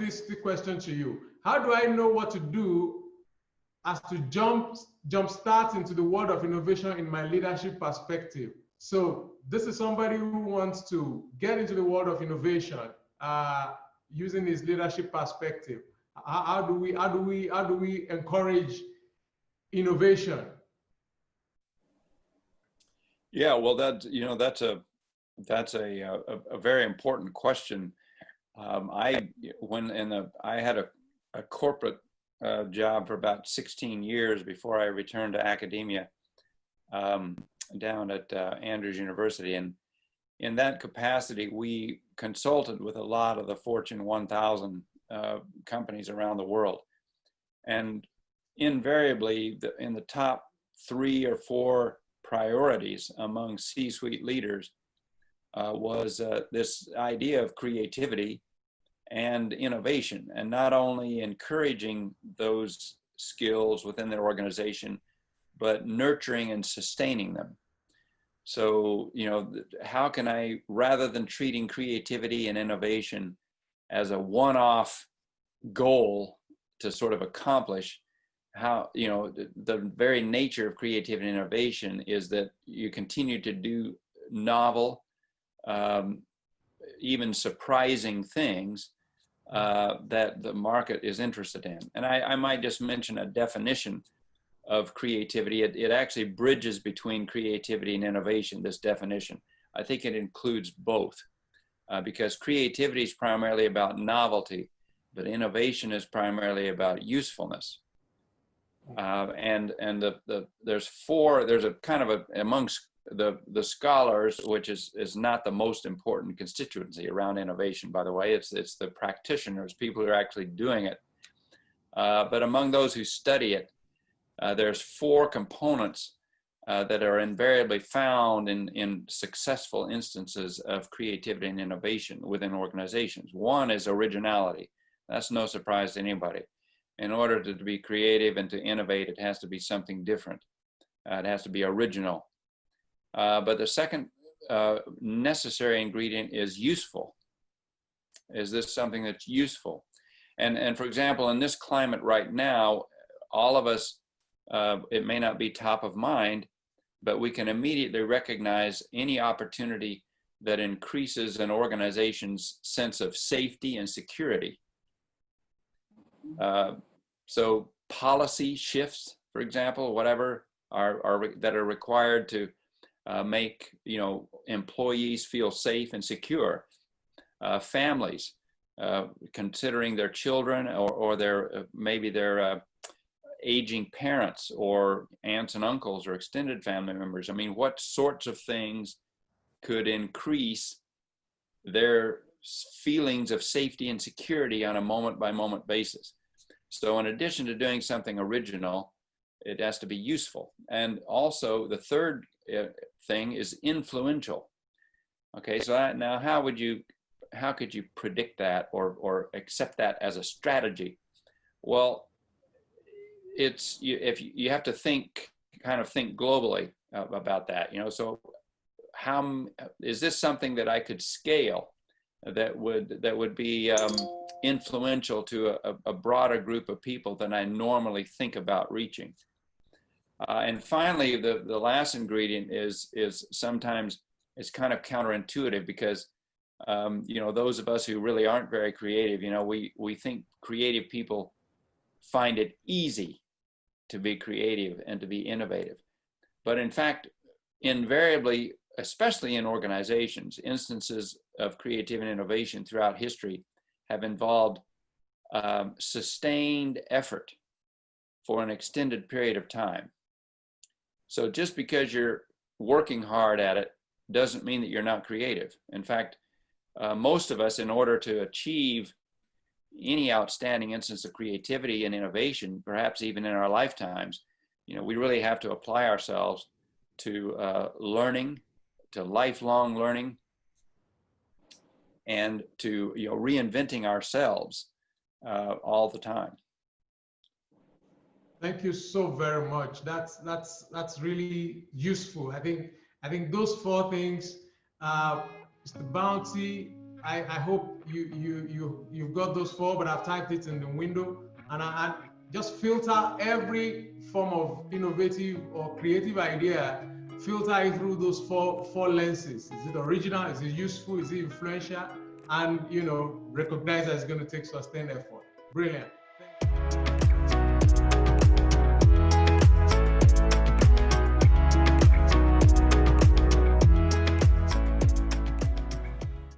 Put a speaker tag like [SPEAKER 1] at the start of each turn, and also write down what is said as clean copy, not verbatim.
[SPEAKER 1] this question to you. How do I know what to do as to jumpstart into the world of innovation in my leadership perspective? So this is somebody who wants to get into the world of innovation using his leadership perspective. How do we encourage innovation?
[SPEAKER 2] Yeah, well, that's a very important question. I had a corporate job for about 16 years before I returned to academia down at Andrews University, and in that capacity, we consulted with a lot of the Fortune 1000 companies around the world, and invariably, in the top 3 or 4 priorities among C-suite leaders was this idea of creativity and innovation, and not only encouraging those skills within their organization, but nurturing and sustaining them. So, how can I, rather than treating creativity and innovation as a one-off goal to sort of accomplish, how, the very nature of creativity and innovation is that you continue to do novel, even surprising things that the market is interested in. And I might just mention a definition of creativity. It actually bridges between creativity and innovation, this definition. I think it includes both because creativity is primarily about novelty, but innovation is primarily about usefulness. There's a kind of amongst the scholars, which is not the most important constituency around innovation, by the way. It's the practitioners, people who are actually doing it. But among those who study it, there's 4 components that are invariably found in successful instances of creativity and innovation within organizations. One is originality. That's no surprise to anybody. In order to be creative and to innovate, it has to be something different. It has to be original. But the second necessary ingredient is useful. Is this something that's useful? And for example, in this climate right now, all of us, it may not be top of mind, but we can immediately recognize any opportunity that increases an organization's sense of safety and security. So policy shifts, for example, whatever that are required to make employees feel safe and secure. Families considering their children or their maybe their aging parents or aunts and uncles or extended family members. I mean, what sorts of things could increase their feelings of safety and security on a moment-by-moment basis? So in addition to doing something original, it has to be useful. And also the third thing is influential. Okay, so now how could you predict that or accept that as a strategy? Well, if you have to think globally about that, so how is this something that I could scale that would be influential to a broader group of people than I normally think about reaching? And finally, the last ingredient is sometimes it's kind of counterintuitive because those of us who really aren't very creative, we think creative people find it easy to be creative and to be innovative. But in fact, invariably, especially in organizations, instances of creativity and innovation throughout history have involved sustained effort for an extended period of time. So just because you're working hard at it doesn't mean that you're not creative. In fact, most of us, in order to achieve any outstanding instance of creativity and innovation, perhaps even in our lifetimes, we really have to apply ourselves to learning, to lifelong learning, and to reinventing ourselves all the time.
[SPEAKER 1] Thank you so very much. That's really useful. I think those 4 things, Mr. Bounty, I hope you've got those 4, but I've typed it in the window, and I just filter every form of innovative or creative idea, filter it through those four lenses. Is it original? Is it useful? Is it influential? And recognize that it's going to take sustained effort. Brilliant.